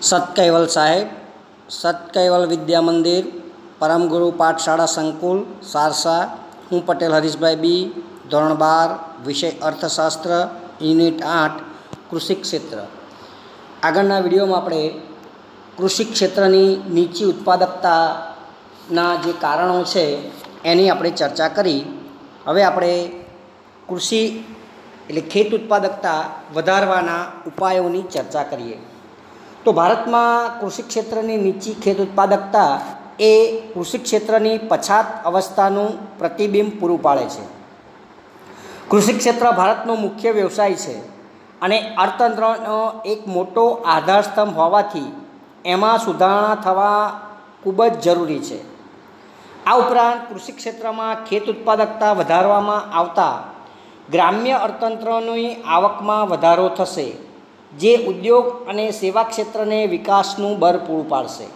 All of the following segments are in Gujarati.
સત સાહેબ, સત વિદ્યા મંદિર, પરમગુરુ પાઠશાળા સંકુલ સારસા. હું પટેલ હરીશભાઈ બી, ધોરણ 12, વિષય અર્થશાસ્ત્ર, યુનિટ 8, કૃષિ ક્ષેત્ર. આગળના વિડીયોમાં આપણે કૃષિ ક્ષેત્રની નીચી ઉત્પાદકતાના જે કારણો છે એની આપણે ચર્ચા કરી. હવે આપણે કૃષિ એટલે ખેત ઉત્પાદકતા વધારવાના ઉપાયોની ચર્ચા કરીએ. તો ભારતમાં કૃષિ ક્ષેત્રની નીચી ખેત ઉત્પાદકતા એ કૃષિ ક્ષેત્રની પછાત અવસ્થાનું પ્રતિબિંબ પૂરું પાડે છે. કૃષિ ક્ષેત્ર ભારતનો મુખ્ય વ્યવસાય છે અને અર્થતંત્રનો એક મોટો આધારસ્તંભ હોવાથી એમાં સુધારણા થવા ખૂબ જ જરૂરી છે. આ ઉપરાંત કૃષિ ક્ષેત્રમાં ખેત ઉત્પાદકતા વધારવામાં આવતા ગ્રામ્ય અર્થતંત્રની આવકમાં વધારો થશે, જે ઉદ્યોગ અને સેવા ક્ષેત્રને વિકાસનું બળ પૂરું પાડશે.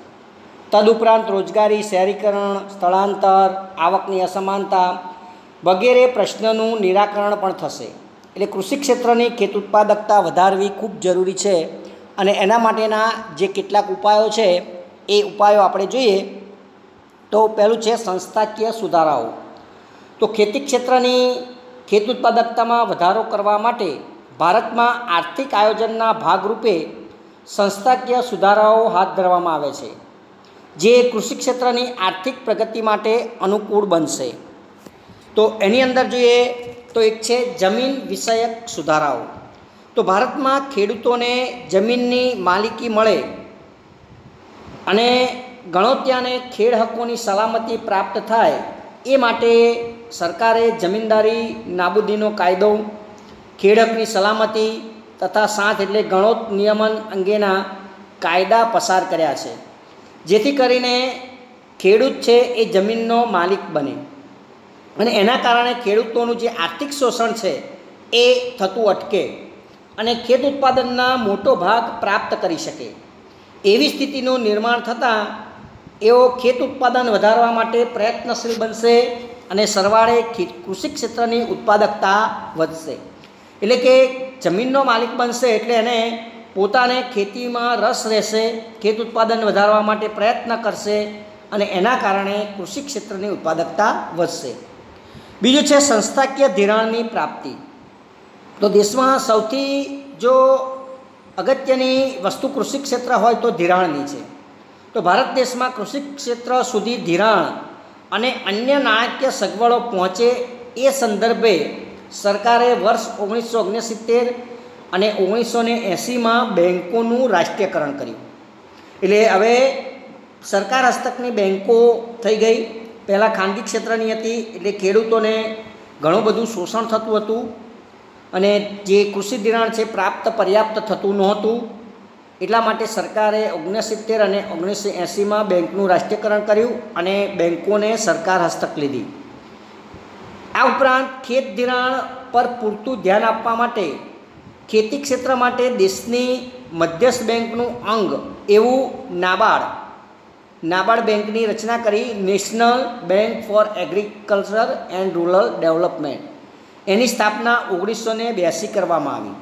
તદુપરાંત રોજગારી, શહેરીકરણ, સ્થળાંતર, આવકની અસમાનતા વગેરે પ્રશ્નનું નિરાકરણ પણ થશે. એટલે કૃષિ ક્ષેત્રની ખેત ઉત્પાદકતા વધારવી ખૂબ જરૂરી છે અને એના માટેના જે કેટલાક ઉપાયો છે એ ઉપાયો આપણે જોઈએ. તો પહેલું છે સંસ્થાકીય સુધારાઓ. તો ખેતી ક્ષેત્રની ખેત ઉત્પાદકતામાં વધારો કરવા માટે ભારતમાં આર્થિક આયોજનના ભાગરૂપે સંસ્થાકીય સુધારાઓ હાથ ધરવામાં આવે છે, જે કૃષિ ક્ષેત્રની આર્થિક પ્રગતિ માટે અનુકૂળ બનશે. તો એની અંદર જોઈએ તો એક છે જમીન વિષયક સુધારાઓ. તો ભારતમાં ખેડૂતોને જમીનની માલિકી મળે અને ગણોત્યાને ખેડ હકોની સલામતી પ્રાપ્ત થાય એ માટે સરકારે જમીનદારી નાબૂદીનો કાયદો, ખેડ હકની સલામતી તથા સાથ એટલે ગણોત નિયમન અંગેના કાયદા પસાર કર્યા છે, જેથી કરીને ખેડૂત છે એ જમીનનો માલિક બને અને એના કારણે ખેડૂતોનું જે આર્થિક શોષણ છે એ થતું અટકે અને ખેત ઉત્પાદનના મોટો ભાગ પ્રાપ્ત કરી શકે. એવી સ્થિતિનું નિર્માણ થતાં એઓ ખેત ઉત્પાદન વધારવા માટે પ્રયત્નશીલ બનશે અને સરવાળે કૃષિ ક્ષેત્રની ઉત્પાદકતા વધશે. એટલે કે જમીનનો માલિક બનશે એટલે એને પોતાને ખેતીમાં રસ રહેશે, ખેત ઉત્પાદન વધારવા માટે પ્રયત્ન કરશે અને એના કારણે કૃષિ ક્ષેત્રની ઉત્પાદકતા વધશે. બીજું છે સંસ્થાકીય ધિરાણની પ્રાપ્તિ. તો દેશમાં સૌથી જો અગત્યની વસ્તુ કૃષિ ક્ષેત્ર હોય તો ધિરાણની છે. તો ભારત દેશમાં કૃષિ ક્ષેત્ર સુધી ધિરાણ અને અન્ય નાણાકીય સગવડો પહોંચે એ સંદર્ભે સરકારે વર્ષ 1969 અને 1980માં બેન્કોનું રાષ્ટ્રીયકરણ કર્યું. એટલે હવે સરકાર હસ્તકની બેન્કો થઈ ગઈ. પહેલાં ખાનગી ક્ષેત્રની હતી એટલે ખેડૂતોને ઘણું બધું શોષણ થતું હતું અને જે કૃષિ ધિરાણ છે પ્રાપ્ત પર્યાપ્ત થતું નહોતું. એટલા માટે સરકારે 1969 અને 1980માં બેન્કનું રાષ્ટ્રીયકરણ કર્યું અને બેન્કોને સરકાર હસ્તક લીધી. આ ઉપરાંત ખેત ધિરાણ પર પૂરતું ધ્યાન આપવા માટે ખેતી ક્ષેત્ર માટે દેશની મધ્યસ્થ બેન્કનું અંગ એવું નાબાર્ડ બેન્કની રચના કરી, National Bank for Agriculture and Rural Development. એની સ્થાપના 1982 કરવામાં આવી.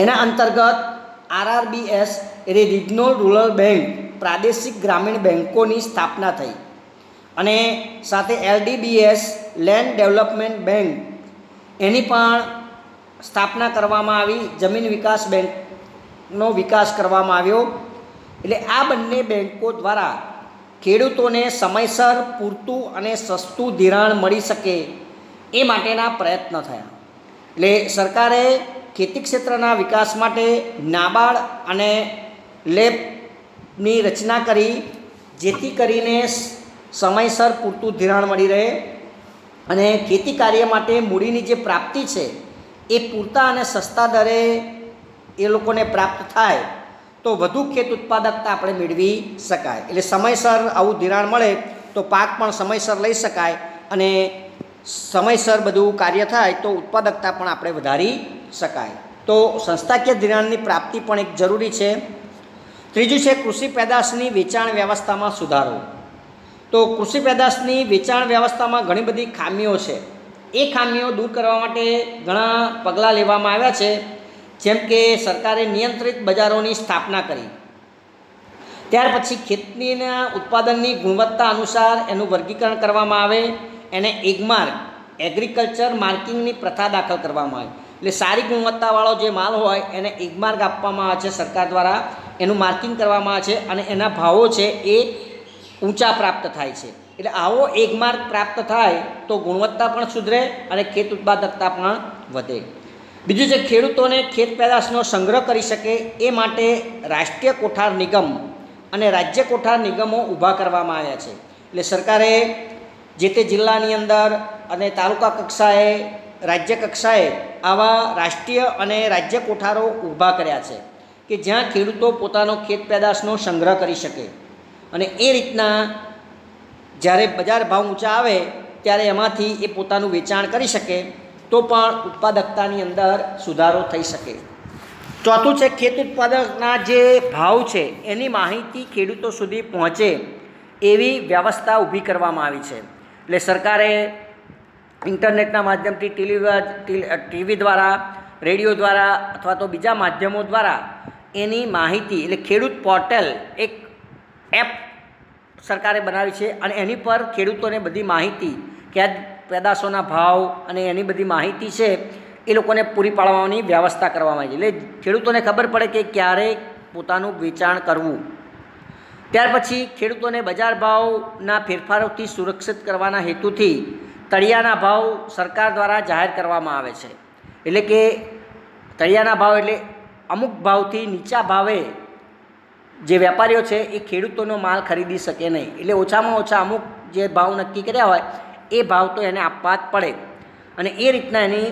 એના અંતર્ગત RRBS એટલે રિજનલ રૂરલ બેંક, પ્રાદેશિક ગ્રામીણ બેન્કોની સ્થાપના થઈ અને સાથે LDBS લેન્ડ ડેવલપમેન્ટ બેંક એની પણ સ્થાપના કરવામાં આવી. જમીન વિકાસ બેંકનો વિકાસ કરવામાં આવ્યો. એટલે આ બંને બેન્કો દ્વારા ખેડૂતોને સમયસર પૂરતું અને સસ્તું ધિરાણ મળી શકે એ માટેના પ્રયત્ન થયા. એટલે સરકારે ખેતી ક્ષેત્રના વિકાસ માટે નાબાર્ડ અને લેબની રચના કરી, જેથી કરીને સમયસર પૂરતું ધિરાણ મળી રહે અને ખેતી કાર્ય માટે મૂડીની જે પ્રાપ્તિ છે એ પૂરતા અને સસ્તા દરે એ લોકોને પ્રાપ્ત થાય તો વધુ ખેત ઉત્પાદકતા આપણે મેળવી શકાય. એટલે સમયસર આવું ધિરાણ મળે તો પાક પણ સમયસર લઈ શકાય અને સમયસર બધું કાર્ય થાય તો ઉત્પાદકતા પણ આપણે વધારી શકાય. તો સંસ્થાકીય ધિરાણની પ્રાપ્તિ પણ એક જરૂરી છે. ત્રીજું છે કૃષિ પેદાશની વેચાણ વ્યવસ્થામાં સુધારો. તો કૃષિ પેદાશની વેચાણ વ્યવસ્થામાં ઘણી બધી ખામીઓ છે. એ ખામીઓ દૂર કરવા માટે ઘણા પગલાં લેવામાં આવ્યા છે. જેમ કે સરકારે નિયંત્રિત બજારોની સ્થાપના કરી ત્યાર પછી ખેતીના ઉત્પાદનની ગુણવત્તા અનુસાર એનું વર્ગીકરણ કરવામાં આવે, એને એગમાર્ક એગ્રીકલ્ચર માર્કિંગની પ્રથા દાખલ કરવામાં આવે. એટલે સારી ગુણવત્તાવાળો જે માલ હોય એને એગમાર્ક આપવામાં આવે છે સરકાર દ્વારા, એનું માર્કિંગ કરવામાં આવે છે અને એના ભાવો છે એ ઊંચા પ્રાપ્ત થાય છે. એટલે આવો એગમાર્ક પ્રાપ્ત થાય તો ગુણવત્તા પણ સુધરે અને ખેત ઉત્પાદકતા પણ વધે. બીજું છે ખેડૂતોને ખેત પેદાશનો સંગ્રહ કરી શકે એ માટે રાષ્ટ્રીય કોઠાર નિગમ અને રાજ્ય કોઠાર નિગમો ઊભા કરવામાં આવ્યા છે. એટલે સરકારે જે તે જિલ્લાની અંદર અને તાલુકા કક્ષાએ, રાજ્ય કક્ષાએ આવા રાષ્ટ્રીય અને રાજ્ય કોઠારો ઊભા કર્યા છે કે જ્યાં ખેડૂતો પોતાનો ખેત પેદાશનો સંગ્રહ કરી શકે અને એ રીતના જ્યારે બજાર ભાવ ઊંચા આવે ત્યારે એમાંથી એ પોતાનું વેચાણ કરી શકે તો પણ ઉત્પાદકતાની અંદર સુધારો થઈ શકે. ચોથું છે ખેત ઉત્પાદકના જે ભાવ છે એની માહિતી ખેડૂતો સુધી પહોંચે એવી વ્યવસ્થા ઊભી કરવામાં આવી છે. એટલે સરકારે ઇન્ટરનેટના માધ્યમથી, ટીવી દ્વારા, રેડિયો દ્વારા અથવા તો બીજા માધ્યમો દ્વારા એની માહિતી, એટલે ખેડૂત પોર્ટલ એક એપ સરકારે બનાવી છે અને એની પર ખેડૂતોને બધી માહિતી કે આ પેદાશોના ભાવ અને એની બધી માહિતી છે એ લોકોને પૂરી પાડવાની વ્યવસ્થા કરવામાં આવી છે. એટલે ખેડૂતોને ખબર પડે કે ક્યારે પોતાનું વેચાણ કરવું. ત્યાર પછી ખેડૂતોને બજાર ભાવના ફેરફારોથી સુરક્ષિત કરવાના હેતુથી તળિયાના ભાવ સરકાર દ્વારા જાહેર કરવામાં આવે છે. એટલે કે તળિયાના ભાવ એટલે અમુક ભાવથી નીચા ભાવે જે વેપારીઓ છે એ ખેડૂતોનો માલ ખરીદી શકે નહીં. એટલે ઓછામાં ઓછા અમુક જે ભાવ નક્કી કર્યા હોય એ ભાવ તો એને આપવા જ પડે અને એ રીતના એની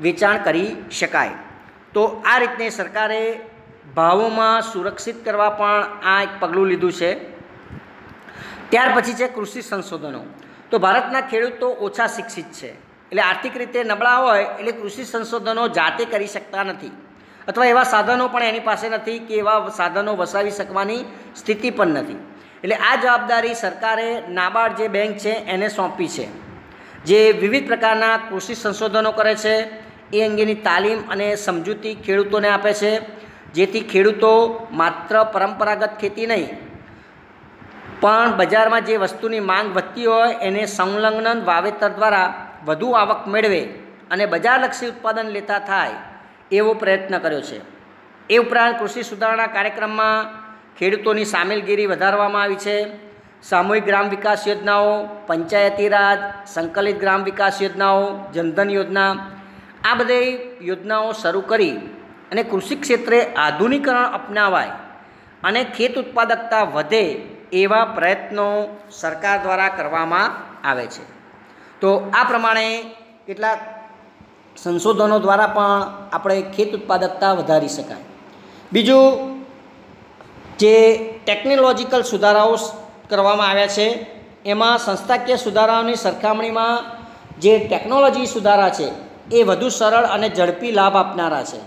વેચાણ કરી શકાય. તો આ રીતને સરકારે ભાવોમાં સુરક્ષિત કરવા પણ આ એક પગલું લીધું છે. ત્યાર પછી છે કૃષિ સંશોધનો. તો ભારતના ખેડૂતો ઓછા શિક્ષિત છે, એટલે આર્થિક રીતે નબળા હોય એટલે કૃષિ સંશોધનો જાતે કરી શકતા નથી અથવા એવા સાધનો પણ એની પાસે નથી કે એવા સાધનો વસાવી શકવાની સ્થિતિ પણ નથી. એટલે આ જવાબદારી સરકારે નાબાર્ડ જે બેંક છે એને સોંપી છે, જે વિવિધ પ્રકારના કૃષિ સંશોધનો કરે છે એ અંગેની તાલીમ અને સમજૂતી ખેડૂતોને આપે છે, જેથી ખેડૂતો માત્ર પરંપરાગત ખેતી નહીં પણ બજારમાં જે વસ્તુની માંગ વધતી હોય એને સંલગ્ન વાવેતર દ્વારા વધુ આવક મેળવે અને બજારલક્ષી ઉત્પાદન લેતા થાય એવો પ્રયત્ન કર્યો છે. એ ઉપરાંત કૃષિ સુધારણા કાર્યક્રમમાં ખેડૂતોની સામેલગીરી વધારવામાં આવી છે. સામૂહિક ગ્રામ વિકાસ યોજનાઓ, પંચાયતી રાજ, સંકલિત ગ્રામ વિકાસ યોજનાઓ, જનધન યોજના, આ બધી યોજનાઓ શરૂ કરી અને કૃષિ ક્ષેત્રે આધુનિકરણ અપનાવાય અને ખેત ઉત્પાદકતા વધે એવા પ્રયત્નો સરકાર દ્વારા કરવામાં આવે છે. તો આ પ્રમાણે કેટલાક સંશોધનો દ્વારા પણ આપણે ખેત ઉત્પાદકતા વધારી શકાય. બીજું જે ટેકનોલોજીકલ સુધારાઓ કરવામાં આવ્યા છે એમાં સંસ્થાકીય સુધારાઓની સરખામણીમાં જે ટેકનોલોજી સુધારા છે એ વધુ સરળ અને ઝડપી લાભ આપનારા છે.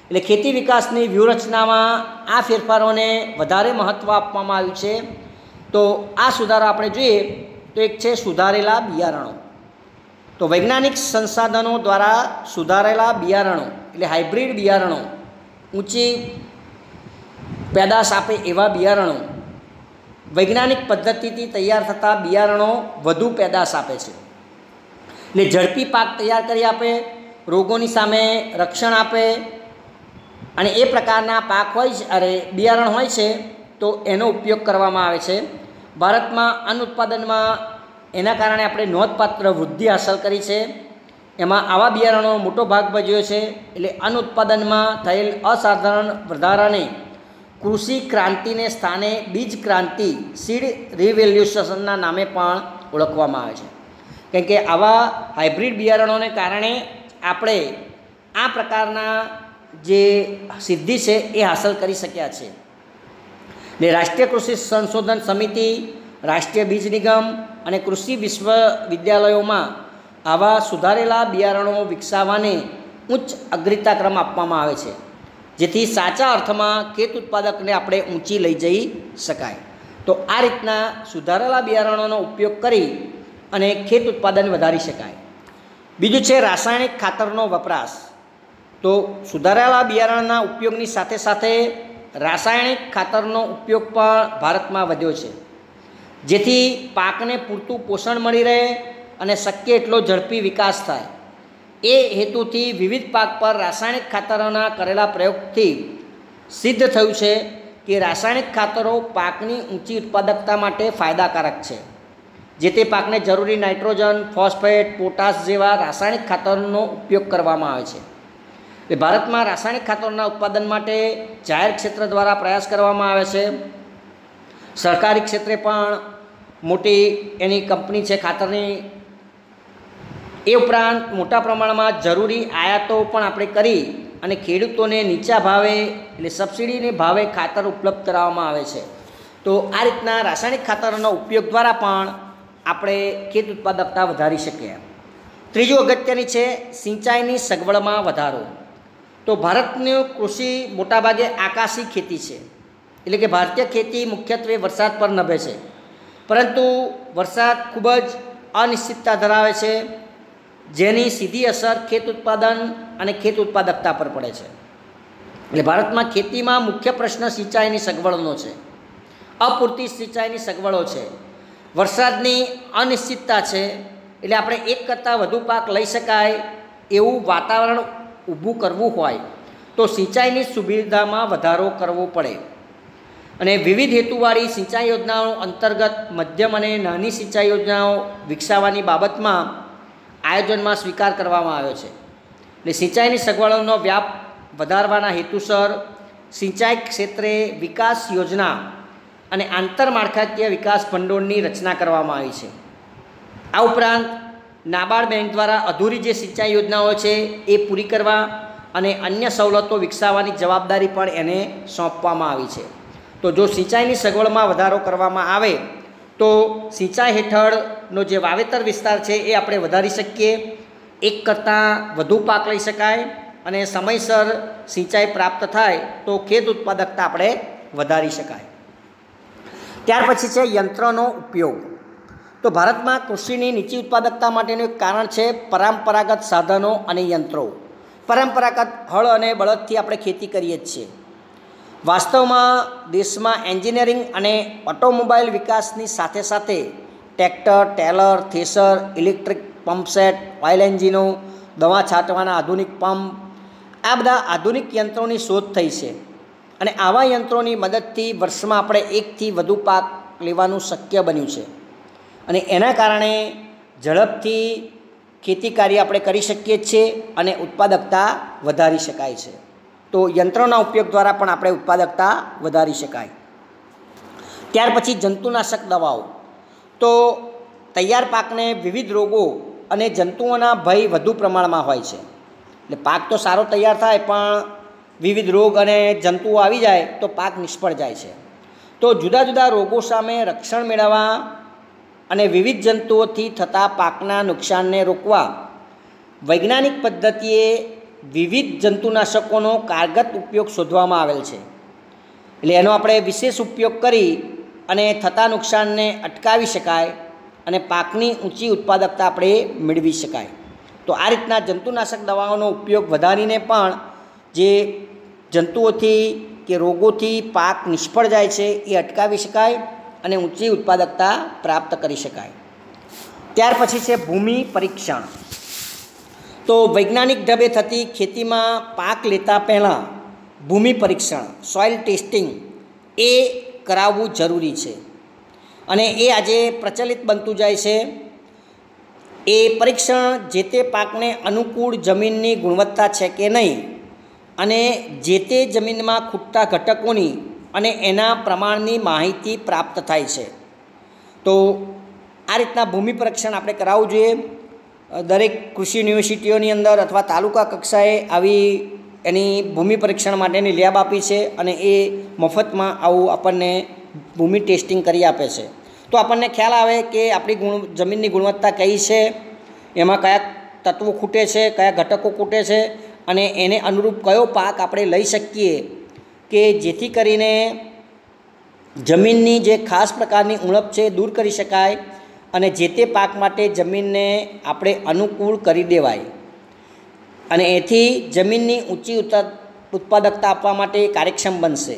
એટલે ખેતી વિકાસની વ્યૂહરચનામાં આ ફેરફારોને વધારે મહત્ત્વ આપવામાં આવ્યું છે. તો આ સુધારા આપણે જોઈએ તો એક છે સુધારેલા બિયારણો. તો વૈજ્ઞાનિક સંસાધનો દ્વારા સુધારેલા બિયારણો એટલે હાઇબ્રિડ બિયારણો, ઊંચી પેદાશ આપે એવા બિયારણો, વૈજ્ઞાનિક પદ્ધતિથી તૈયાર થતા બિયારણો વધુ પેદાશ આપે છે. એટલે ઝડપી પાક તૈયાર કરી આપે, રોગોની સામે રક્ષણ આપે અને એ પ્રકારના પાક હોય બિયારણ હોય છે તો એનો ઉપયોગ કરવામાં આવે છે. ભારતમાં અન્ન ઉત્પાદનમાં એના કારણે આપણે નોંધપાત્ર વૃદ્ધિ હાંસલ કરી છે. એમાં આવા બિયારણો મોટો ભાગ ભજવ્યો છે. એટલે અન્ન ઉત્પાદનમાં થયેલ અસાધારણ વધારાને કૃષિ ક્રાંતિને સ્થાને બીજ ક્રાંતિ, સીડ રિવોલ્યુશનના નામે પણ ઓળખવામાં આવે છે. કેમ કે આવા હાઇબ્રિડ બિયારણોને કારણે આપણે આ પ્રકારના જે સિદ્ધિ છે એ હાંસલ કરી શક્યા છે. એટલે રાષ્ટ્રીય કૃષિ સંશોધન સમિતિ, રાષ્ટ્રીય બીજ નિગમ અને કૃષિ વિશ્વવિદ્યાલયોમાં આવા સુધારેલા બિયારણો વિકસાવવાને ઉચ્ચ અગ્રતાક્રમ આપવામાં આવે છે, જેથી સાચા અર્થમાં ખેત ઉત્પાદકને આપણે ઊંચી લઈ જઈ શકાય. તો આ રીતના સુધારેલા બિયારણોનો ઉપયોગ કરી અને ખેત ઉત્પાદન વધારી શકાય. બીજું છે રાસાયણિક ખાતરનો વપરાશ. તો સુધારેલા બિયારણના ઉપયોગની સાથે સાથે રાસાયણિક ખાતરનો ઉપયોગ પણ ભારતમાં વધ્યો છે, જેથી પાકને પૂરતું પોષણ મળી રહે અને શક્ય એટલો ઝડપી વિકાસ થાય. એ હેતુથી વિવિધ પાક પર રાસાયણિક ખાતરોના કરેલા પ્રયોગથી સિદ્ધ થયું છે કે રાસાયણિક ખાતરો પાકની ઊંચી ઉત્પાદકતા માટે ફાયદાકારક છે. જે તે પાકને જરૂરી નાઇટ્રોજન, ફોસ્ફેટ, પોટાશ જેવા રાસાયણિક ખાતરનો ઉપયોગ કરવામાં આવે છે. ભારતમાં રાસાયણિક ખાતરોના ઉત્પાદન માટે જાહેર ક્ષેત્ર દ્વારા પ્રયાસ કરવામાં આવે છે. સરકારી ક્ષેત્રે પણ મોટી એની કંપની છે ખાતરની. એ ઉપરાંત મોટા પ્રમાણમાં જરૂરી આયાતો પણ આપણે કરી અને ખેડૂતોને નીચા ભાવે એટલે સબસિડીને ભાવે ખાતર ઉપલબ્ધ કરાવવામાં આવે છે. તો આ રીતના રાસાયણિક ખાતરોનો ઉપયોગ દ્વારા પણ આપણે ખેત ઉત્પાદકતા વધારી શકીએ. ત્રીજું અગત્યની છે સિંચાઈની સગવડમાં વધારો. તો ભારતની કૃષિ મોટાભાગે આકાશી ખેતી છે, એટલે કે ભારતીય ખેતી મુખ્યત્વે વરસાદ પર નભે છે, પરંતુ વરસાદ ખૂબ જ અનિશ્ચિતતા ધરાવે છે, જેની સીધી અસર ખેત ઉત્પાદન અને ખેત ઉત્પાદકતા પર પડે છે. એટલે ભારતમાં ખેતીમાં મુખ્ય પ્રશ્ન સિંચાઈની સગવડનો છે. અપૂરતી સિંચાઈની સગવડો છે, વરસાદની અનિશ્ચિતતા છે. એટલે આપણે એક કરતાં વધુ પાક લઈ શકાય એવું વાતાવરણ ઊભું કરવું હોય તો સિંચાઈની સુવિધામાં વધારો કરવો પડે. અને વિવિધ હેતુવાળી સિંચાઈ યોજનાઓ અંતર્ગત મધ્યમ અને નાની સિંચાઈ યોજનાઓ વિકસાવવાની બાબતમાં આયોજનમાં સ્વીકાર કરવામાં આવ્યો છે. એટલે સિંચાઈની સગવડોનો વ્યાપ વધારવાના હેતુસર સિંચાઈ ક્ષેત્રે વિકાસ યોજના અને આંતરમાળખાકીય વિકાસ ભંડોળની રચના કરવામાં આવી છે. આ ઉપરાંત નાબાર્ડ બેંક દ્વારા અધૂરી જે સિંચાઈ યોજનાઓ છે એ પૂરી કરવા અને અન્ય સવલતો વિકસાવવાની જવાબદારી પણ એને સોંપવામાં આવી છે. તો જો સિંચાઈની સગવડમાં વધારો કરવામાં આવે તો સિંચાઈ હેઠળનો જે વાવેતર વિસ્તાર છે એ આપણે વધારી શકીએ, એક કરતાં વધુ પાક લઈ શકાય અને સમયસર સિંચાઈ પ્રાપ્ત થાય તો ખેત ઉત્પાદકતા આપણે વધારી શકાય. ત્યાર પછી છે યંત્રનો ઉપયોગ. તો ભારતમાં કૃષિની નીચી ઉત્પાદકતા માટેનું એક કારણ છે પરંપરાગત સાધનો અને યંત્રો. પરંપરાગત હળ અને બળદથી આપણે ખેતી કરીએ જ છીએ. વાસ્તવમાં દેશમાં એન્જિનિયરિંગ અને ઓટોમોબાઈલ વિકાસની સાથે સાથે tractor, trailer, thresher, electric pump set, oil એન્જિનો, દવા છાંટવાના આધુનિક પંપ, આ બધા આધુનિક યંત્રોની શોધ થઈ છે. અને આવા યંત્રોની મદદથી વર્ષમાં આપણે એકથી વધુ પાક લેવાનું શક્ય બન્યું છે. અને એના કારણે ઝડપથી ખેતી કાર્ય આપણે કરી શકીએ છીએ અને ઉત્પાદકતા વધારી શકાય છે. તો યંત્રોના ઉપયોગ દ્વારા પણ આપણે ઉત્પાદકતા વધારી શકાય. ત્યાર પછી જંતુનાશક દવાઓ. તો તૈયાર પાકને વિવિધ રોગો અને જંતુઓના ભય વધુ પ્રમાણમાં હોય છે. એટલે પાક તો સારો તૈયાર થાય પણ વિવિધ રોગ અને જંતુઓ આવી જાય તો પાક નિષ્ફળ જાય છે. તો જુદા જુદા રોગો સામે રક્ષણ મેળવવા અને વિવિધ જંતુઓથી થતા પાકના નુકસાનને રોકવા વૈજ્ઞાનિક પદ્ધતિએ વિવિધ જંતુનાશકોનો કારગત ઉપયોગ શોધવામાં આવેલ છે. એટલે એનો આપણે વિશેષ ઉપયોગ કરી અને થતા નુકસાનને અટકાવી શકાય અને પાકની ઊંચી ઉત્પાદકતા આપણે મેળવી શકાય. તો આ રીતના જંતુનાશક દવાઓનો ઉપયોગ વધારીને પણ જે જંતુઓથી કે રોગોથી પાક નિષ્ફળ જાય છે એ અટકાવી શકાય અને ઊંચી ઉત્પાદકતા પ્રાપ્ત કરી શકાય. ત્યાર પછી છે ભૂમિ પરીક્ષણ. તો વૈજ્ઞાનિક ઢબે થતી ખેતીમાં પાક લેતા પહેલાં ભૂમિ પરીક્ષણ, સોઇલ ટેસ્ટિંગ એ કરાવવું જરૂરી છે. અને એ આજે પ્રચલિત બનતું જાય છે. એ પરીક્ષણ જે તે પાકને અનુકૂળ જમીનની ગુણવત્તા છે કે નહીં અને જે તે જમીનમાં ખૂટતા ઘટકોની અને એના પ્રમાણની માહિતી પ્રાપ્ત થાય છે. તો આ રીતના ભૂમિ પરીક્ષણ આપણે કરાવવું જોઈએ. દરેક કૃષિ યુનિવર્સિટીઓની અંદર અથવા તાલુકા કક્ષાએ આવી એની ભૂમિ પરીક્ષણ માટેની લેબ આપી છે અને એ મફતમાં આવું આપણને ભૂમિ ટેસ્ટિંગ કરી આપે છે. તો આપણને ખ્યાલ આવે કે આપણી જમીનની ગુણવત્તા કઈ છે, એમાં કયા તત્વો ખૂટે છે, કયા ઘટકો ખૂટે છે અને એને અનુરૂપ કયો પાક આપણે લઈ શકીએ કે જેથી કરીને જમીનની જે ખાસ પ્રકારની ઉણપ છે એ દૂર કરી શકાય અને જે તે પાક માટે જમીનને આપણે અનુકૂળ કરી દેવાય અને એથી જમીનની ઊંચી ઉત્પાદકતા આપવા માટે કાર્યક્ષમ બનશે.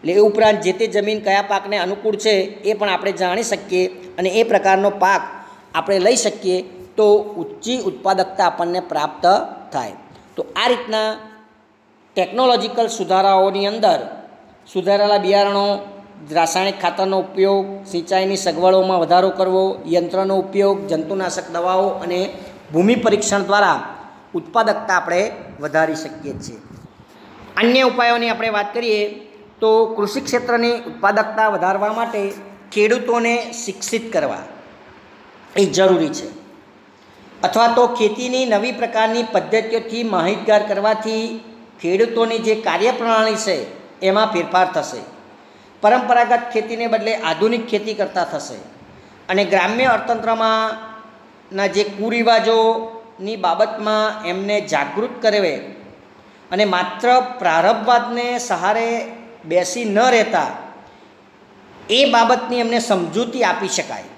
એટલે એ ઉપરાંત જે તે જમીન કયા પાકને અનુકૂળ છે એ પણ આપણે જાણી શકીએ અને એ પ્રકારનો પાક આપણે લઈ શકીએ તો ઊંચી ઉત્પાદકતા આપણને પ્રાપ્ત થાય. તો આ રીતના ટેકનોલોજીકલ સુધારાઓની અંદર સુધારેલા બિયારણો, રાસાયણિક ખાતરનો ઉપયોગ, સિંચાઈની સગવડોમાં વધારો કરવો, યંત્રનો ઉપયોગ, જંતુનાશક દવાઓ અને ભૂમિ પરીક્ષણ દ્વારા ઉત્પાદકતા આપણે વધારી શકીએ છીએ. અન્ય ઉપાયોની આપણે વાત કરીએ તો કૃષિ ક્ષેત્રની ઉત્પાદકતા વધારવા માટે ખેડૂતોને શિક્ષિત કરવા એ જરૂરી છે, અથવા તો ખેતીની નવી પ્રકારની પદ્ધતિઓથી માહિતગાર કરવાથી ખેડૂતોની જે કાર્યપ્રણાલી છે એમાં ફેરફાર થશે. પરંપરાગત ખેતીને બદલે આધુનિક ખેતી કરતા થશે અને ગ્રામ્ય અર્થતંત્રમાં ના જે કુરિવાજોની બાબતમાં એમને જાગૃત કરવે અને માત્ર પ્રારંભવાદને સહારે બેસી ન રહેતા એ બાબતની એમને સમજૂતી આપી શકાય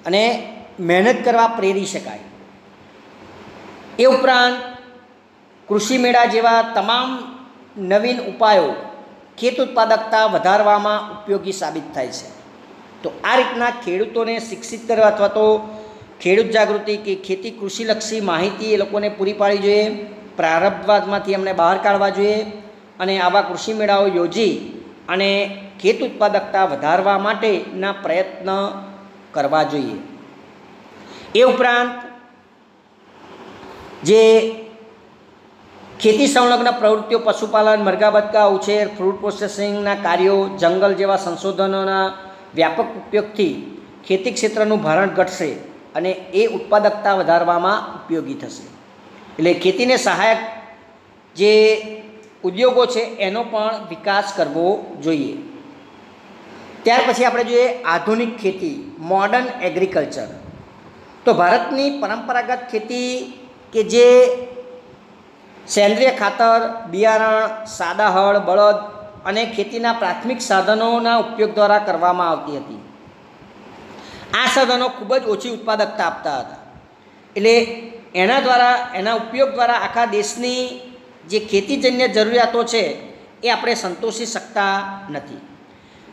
અને મહેનત કરવા પ્રેરી શકાય. એ ઉપરાંત કૃષિ મેળા જેવા તમામ નવીન ઉપાયો ખેત ઉત્પાદકતા વધારવામાં ઉપયોગી સાબિત થાય છે. તો આ રીતના ખેડૂતોને શિક્ષિત કરવા અથવા તો ખેડૂત જાગૃતિ કે ખેતી કૃષિલક્ષી માહિતી એ લોકોને પૂરી પાડવી જોઈએ, પ્રારંભવાદમાંથી એમને બહાર કાઢવા જોઈએ અને આવા કૃષિ મેળાઓ યોજી અને ખેત ઉત્પાદકતા વધારવા માટેના પ્રયત્ન કરવા જોઈએ. એ ઉપરાંત જે ખેતી સંલગ્ન પ્રવૃત્તિઓ, પશુપાલન, મરઘા બતકા ઉછેર, ફ્રૂટ પ્રોસેસિંગના કાર્યો, જંગલ જેવા સંશોધનોના વ્યાપક ઉપયોગથી ખેતી ક્ષેત્રનું ભારણ ઘટશે અને એ ઉત્પાદકતા વધારવામાં ઉપયોગી થશે. એટલે ખેતીને સહાયક જે ઉદ્યોગો છે એનો પણ વિકાસ કરવો જોઈએ. ત્યાર પછી આપણે જોઈએ આધુનિક ખેતી, મોડર્ન એગ્રીકલ્ચર. તો ભારતની પરંપરાગત ખેતી કે જે સેન્દ્રિય ખાતર, બિયારણ, સાદા હળ, બળદ અને ખેતીના પ્રાથમિક સાધનોના ઉપયોગ દ્વારા કરવામાં આવતી હતી. આ સાધનો ખૂબ જ ઓછી ઉત્પાદકતા આપતા હતા. એટલે એના ઉપયોગ દ્વારા આખા દેશની જે ખેતીજન્ય જરૂરિયાતો છે એ આપણે સંતોષી શકતા નથી.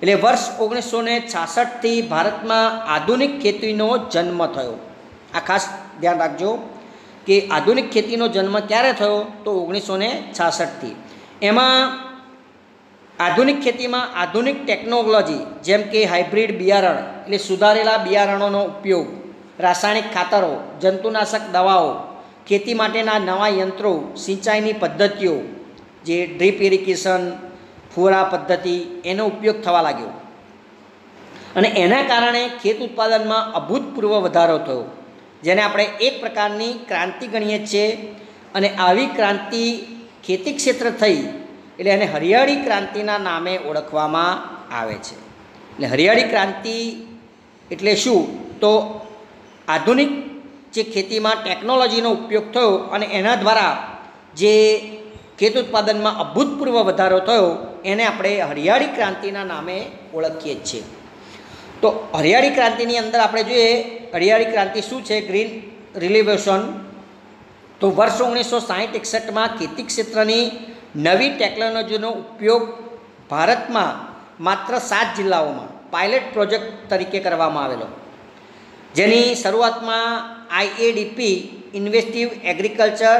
એટલે વર્ષ 1966થી ભારતમાં આધુનિક ખેતીનો જન્મ થયો. આ ખાસ ધ્યાન રાખજો કે આધુનિક ખેતીનો જન્મ ક્યારે થયો તો 1966થી. એમાં આધુનિક ખેતીમાં આધુનિક ટેકનોલોજી જેમ કે હાઇબ્રિડ બિયારણ એટલે સુધારેલા બિયારણોનો ઉપયોગ, રાસાયણિક ખાતરો, જંતુનાશક દવાઓ, ખેતી માટેના નવા યંત્રો, સિંચાઈની પદ્ધતિઓ જે ડ્રીપ ઇરિગેશન, ફુવારા પદ્ધતિ એનો ઉપયોગ થવા લાગ્યો અને એના કારણે ખેત ઉત્પાદનમાં અભૂતપૂર્વ વધારો થયો, જેને આપણે એક પ્રકારની ક્રાંતિ ગણીએ છીએ. અને આવી ક્રાંતિ ખેતી ક્ષેત્ર થઈ એટલે એને હરિયાળી ક્રાંતિના નામે ઓળખવામાં આવે છે. એટલે હરિયાળી ક્રાંતિ એટલે શું તો આધુનિક જે ખેતીમાં ટેકનોલોજીનો ઉપયોગ થયો અને એના દ્વારા જે ખેત ઉત્પાદનમાં અભૂતપૂર્વ વધારો થયો એને આપણે હરિયાળી ક્રાંતિના નામે ઓળખીએ છીએ. તો હરિયાળી ક્રાંતિની અંદર આપણે જોઈએ હરિયાળી ક્રાંતિ શું છે, ગ્રીન રિવોલ્યુશન. તો વર્ષ 1960-61માં ખેતી ક્ષેત્રની નવી ટેકનોલોજીનો ઉપયોગ ભારતમાં માત્ર 7 જિલ્લાઓમાં પાયલટ પ્રોજેક્ટ તરીકે કરવામાં આવેલો, જેની શરૂઆતમાં IADP ઇન્વેસ્ટિવ એગ્રીકલ્ચર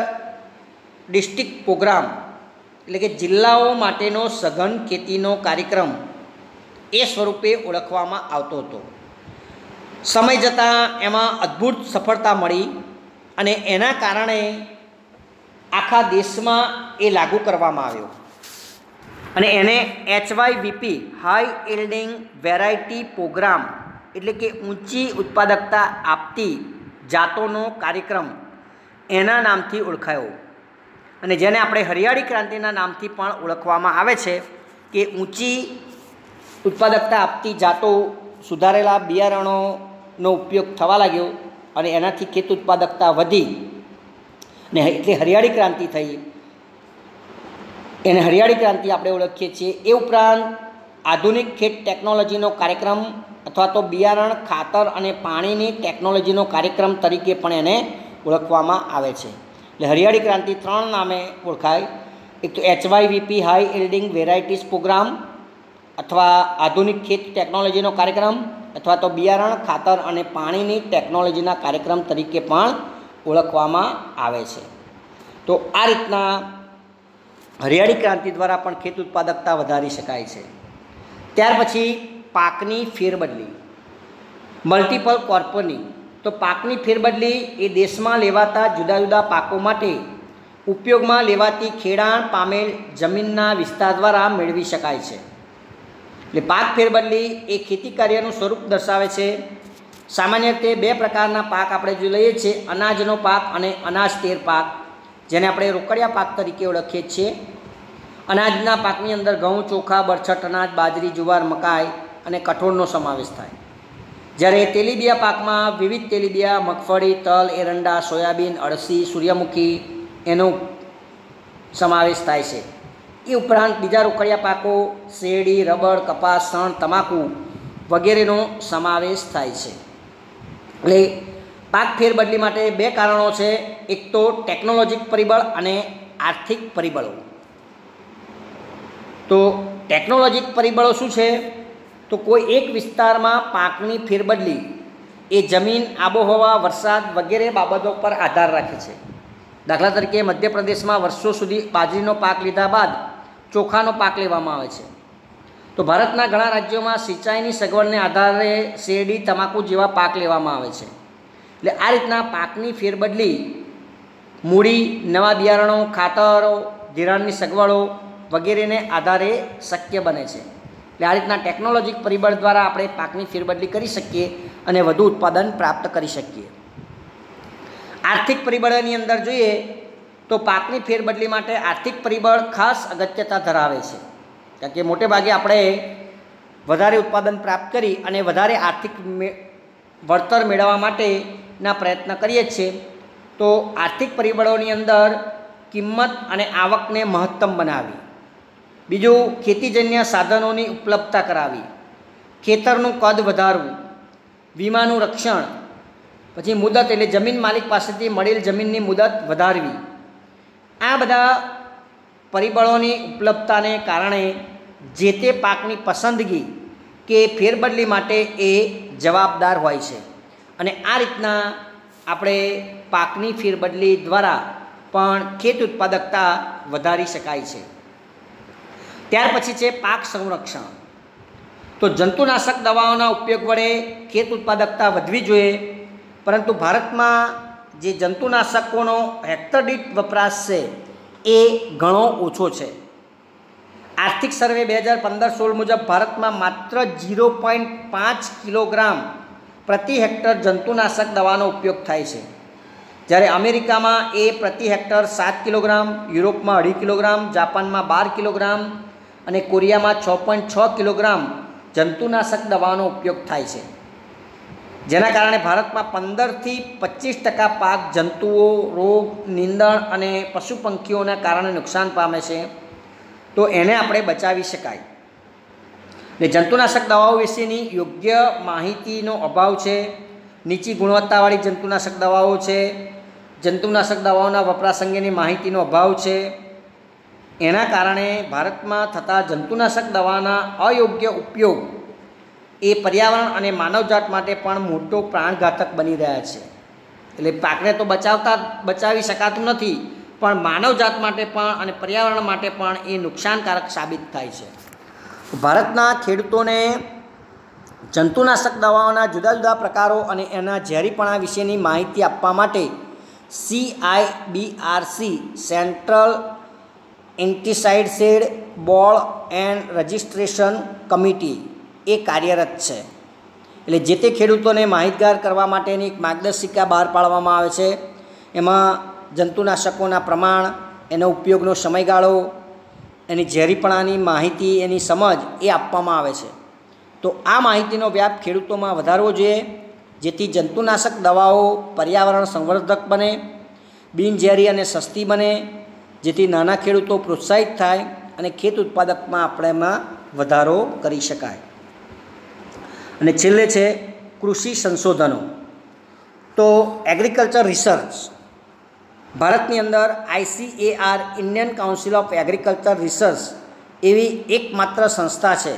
ડિસ્ટ્રિક્ટ પ્રોગ્રામ એટલે કે જિલ્લાઓ માટેનો સઘન ખેતીનો કાર્યક્રમ એ સ્વરૂપે ઓળખવામાં આવતો હતો. સમય જતાં એમાં અદ્ભુત સફળતા મળી અને એના કારણે આખા દેશમાં એ લાગુ કરવામાં આવ્યો અને એને HYVP high yielding variety programme એટલે કે ઊંચી ઉત્પાદકતા આપતી જાતોનો કાર્યક્રમ એના નામથી ઓળખાયો અને જેને આપણે હરિયાળી ક્રાંતિના નામથી પણ ઓળખવામાં આવે છે કે ઊંચી ઉત્પાદકતા આપતી જાતો, સુધારેલા બિયારણોનો ઉપયોગ થવા લાગ્યો અને એનાથી ખેત ઉત્પાદકતા વધી ને એટલે હરિયાળી ક્રાંતિ થઈ. એને હરિયાળી ક્રાંતિ આપણે ઓળખીએ છીએ. એ ઉપરાંત આધુનિક ખેત ટેકનોલોજીનો કાર્યક્રમ અથવા તો બિયારણ, ખાતર અને પાણીની ટેકનોલોજીનો કાર્યક્રમ તરીકે પણ એને ઓળખવામાં આવે છે. એટલે હરિયાળી ક્રાંતિ 3 નામે ઓળખાય. એક તો HYVP high yielding varieties programme, अथवा आधुनिक खेत टेक्नोलॉजीनो कार्यक्रम अथवा तो बियारण खातर अने पाणीनी टेक्नोलॉजीना कार्यक्रम तरीके पण ओळखवामां आवे छे। तो आ रीतना हरियाળી क्रांति द्वारा पण खेत उत्पादकता वधारी शकाय छे। त्यार पछी पाकनी फेरबदली मल्टीपल क्रॉपिंग। तो पाकनी फेरबदली ए देशमां लेवाता जुदा जुदा पाको माटे उपयोगमां लेवाती खेडाण पामेल जमीनना विस्तार द्वारा मेळवी शकाय छे। એટલે પાક ફેરબદલી એ ખેતી કાર્યનું સ્વરૂપ દર્શાવે છે। સામાન્ય રીતે બે પ્રકારના પાક આપણે જો લઈએ છીએ, અનાજનો પાક અને અનાજતેર પાક, જેને આપણે રોકડિયા પાક તરીકે ઓળખીએ છીએ। અનાજના પાકની અંદર ઘઉં, ચોખા, બરછટ અનાજ, બાજરી, જુવાર, મકાઈ અને કઠોળનો સમાવેશ થાય। જ્યારે તેલીબિયા પાકમાં વિવિધ તેલીબિયા, મગફળી, તલ, એરંડા, સોયાબીન, અળસી, સૂર્યમુખી એનો સમાવેશ થાય છે। એ ઉપરાંત બીજા રોકડિયા પાકો શેરડી, રબર, કપાસ, શણ, તમાકુ વગેરેનો સમાવેશ થાય છે। એટલે પાક ફેરબદલી માટે બે કારણો છે, એક તો ટેકનોલોજીક પરિબળ અને આર્થિક પરિબળો। તો ટેકનોલોજીક પરિબળો શું છે? તો કોઈ એક વિસ્તારમાં પાકની ફેરબદલી એ જમીન, આબોહવા, વરસાદ વગેરે બાબતો પર આધાર રાખે છે। દાખલા તરીકે મધ્યપ્રદેશમાં વર્ષો સુધી બાજરીનો પાક લીધા બાદ ચોખાનો પાક લેવામાં આવે છે। તો ભારતના ઘણા રાજ્યોમાં સિંચાઈની સગવડને આધારે શેરડી, તમાકુ જેવા પાક લેવામાં આવે છે। એટલે આ રીતના પાકની ફેરબદલી મૂડી, નવા બિયારણો, ખાતરો, ધિરાણની સગવડો વગેરેને આધારે શક્ય બને છે। એટલે આ રીતના ટેકનોલોજીક પરિબળ દ્વારા આપણે પાકની ફેરબદલી કરી શકીએ અને વધુ ઉત્પાદન પ્રાપ્ત કરી શકીએ। આર્થિક પરિબળની અંદર જોઈએ તો પાકની ફેરબદલી માટે આર્થિક પરિબળ ખાસ અગત્યતા ધરાવે છે, કારણ કે મોટે ભાગે આપણે વધારે ઉત્પાદન પ્રાપ્ત કરી અને વધારે આર્થિક વળતર મેળવવા માટેના પ્રયત્ન કરીએ છીએ। તો આર્થિક પરિબળોની અંદર કિંમત અને આવકને મહત્તમ બનાવવી, બીજું ખેતીજન્ય સાધનોની ઉપલબ્ધતા કરાવી, ખેતરનું કદ વધારવું, વીમાનું રક્ષણ, પછી મુદત એટલે જમીન માલિક પાસેથી મળેલ જમીનની મુદત વધારવી। આ બધા પરિબળોની ઉપલબ્ધતાને કારણે જે તે પાકની પસંદગી કે ફેરબદલી માટે એ જવાબદાર હોય છે અને આ રીતના આપણે પાકની ફેરબદલી દ્વારા પણ ખેત ઉત્પાદકતા વધારી શકાય છે। ત્યાર પછી છે પાક સંરક્ષણ। તો જંતુનાશક દવાઓના ઉપયોગ વડે ખેત ઉત્પાદકતા વધવી જોઈએ, પરંતુ ભારતમાં જે જંતુનાશકોનો હેક્ટર દીઠ વપરાશ છે એ ઘણો ઓછો છે। આર્થિક સર્વે 2015-16 મુજબ ભારતમાં માત્ર 0.5 કિલોગ્રામ પ્રતિ હેક્ટર જંતુનાશક દવાનો ઉપયોગ થાય છે, જ્યારે અમેરિકામાં એ પ્રતિ હેક્ટર 7 કિલોગ્રામ, યુરોપમાં 2.5 કિલોગ્રામ, જાપાનમાં 12 કિલોગ્રામ અને કોરિયામાં 6.6 કિલોગ્રામ જંતુનાશક દવાનો ઉપયોગ થાય છે, જેના કારણે ભારતમાં 15થી 25% પાક જંતુઓ, રોગ, નીંદણ અને પશુ પંખીઓના કારણે નુકસાન પામે છે। તો એને આપણે બચાવી શકાય। ને જંતુનાશક દવાઓ વિશેની યોગ્ય માહિતીનો અભાવ છે, નીચી ગુણવત્તાવાળી જંતુનાશક દવાઓ છે, જંતુનાશક દવાઓના વપરાશ અંગેની માહિતીનો અભાવ છે। એના કારણે ભારતમાં થતા જંતુનાશક દવાના અયોગ્ય ઉપયોગ એ પર્યાવરણ અને માનવજાત માટે પણ મોટો પ્રાણઘાતક બની રહ્યા છે। એટલે પાકને તો બચાવી શકાતું નથી, પણ માનવજાત માટે પણ અને પર્યાવરણ માટે પણ એ નુકસાનકારક સાબિત થાય છે। ભારતના ખેડૂતોને જંતુનાશક દવાઓના જુદા જુદા પ્રકારો અને એના ઝેરીપણા વિશેની માહિતી આપવા માટે CIBRC Central Insecticide Board and Registration Committee એ કાર્યરત છે। એટલે જે તે ખેડૂતોને માહિતગાર કરવા માટેની એક માર્ગદર્શિકા બહાર પાડવામાં આવે છે। એમાં જંતુનાશકોના પ્રમાણ, એનો ઉપયોગનો સમયગાળો, એની ઝેરીપણાની માહિતી, એની સમજ એ આપવામાં આવે છે। તો આ માહિતીનો વ્યાપ ખેડૂતોમાં વધારવો જોઈએ, જેથી જંતુનાશક દવાઓ પર્યાવરણ સંવર્ધક બને, બિનઝેરી અને સસ્તી બને, જેથી નાના ખેડૂતો પ્રોત્સાહિત થાય અને ખેત ઉત્પાદકમાં આપણે એમાં વધારો કરી શકાય। અને છેલ્લે છે કૃષિ સંશોધનો। તો એગ્રીકલ્ચર રિસર્ચ ભારતની અંદર ICAR Indian council of agriculture research એવી એકમાત્ર સંસ્થા છે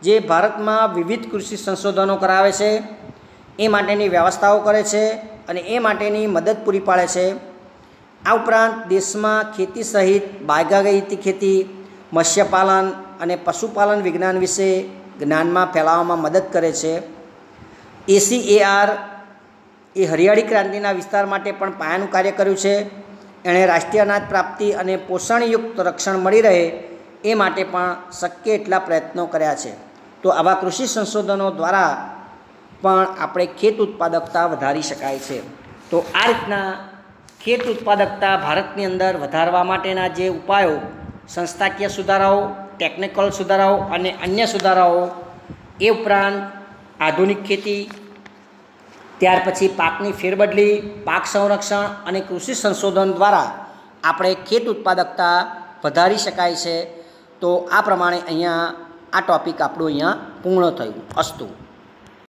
જે ભારતમાં વિવિધ કૃષિ સંશોધનો કરાવે છે, એ માટેની વ્યવસ્થાઓ કરે છે અને એ માટેની મદદ પૂરી પાડે છે. આ ઉપરાંત દેશમાં ખેતી સહિત બાગાયતી ખેતી, મત્સ્યપાલન અને પશુપાલન વિજ્ઞાન વિશે જ્ઞાનમાં ફેલાવવામાં મદદ કરે છે. ACAR એ હરિયાળી ક્રાંતિના વિસ્તાર માટે પણ પાયાનું કાર્ય કર્યું છે. એણે રાષ્ટ્રીય અનાજ પ્રાપ્તિ અને પોષણયુક્ત રક્ષણ મળી રહે એ માટે પણ શક્ય એટલા પ્રયત્નો કર્યા છે. તો આવા કૃષિ સંશોધનો દ્વારા પણ આપણે ખેત ઉત્પાદકતા વધારી શકાય છે. તો આ રીતના ખેત ઉત્પાદકતા ભારતની અંદર વધારવા માટેના જે ઉપાયો, સંસ્થાકીય સુધારાઓ, ટેકનિકલ સુધારાઓ અને અન્ય સુધારાઓ, એ ઉપરાંત આધુનિક ખેતી, ત્યાર પછી પાકની ફેરબદલી, પાક સંરક્ષણ અને કૃષિ સંશોધન દ્વારા આપણે ખેત ઉત્પાદકતા વધારી શકાય છે. તો આ પ્રમાણે અહીંયા આ ટૉપિક આપણું અહીંયા પૂર્ણ થયું. અસ્તુ.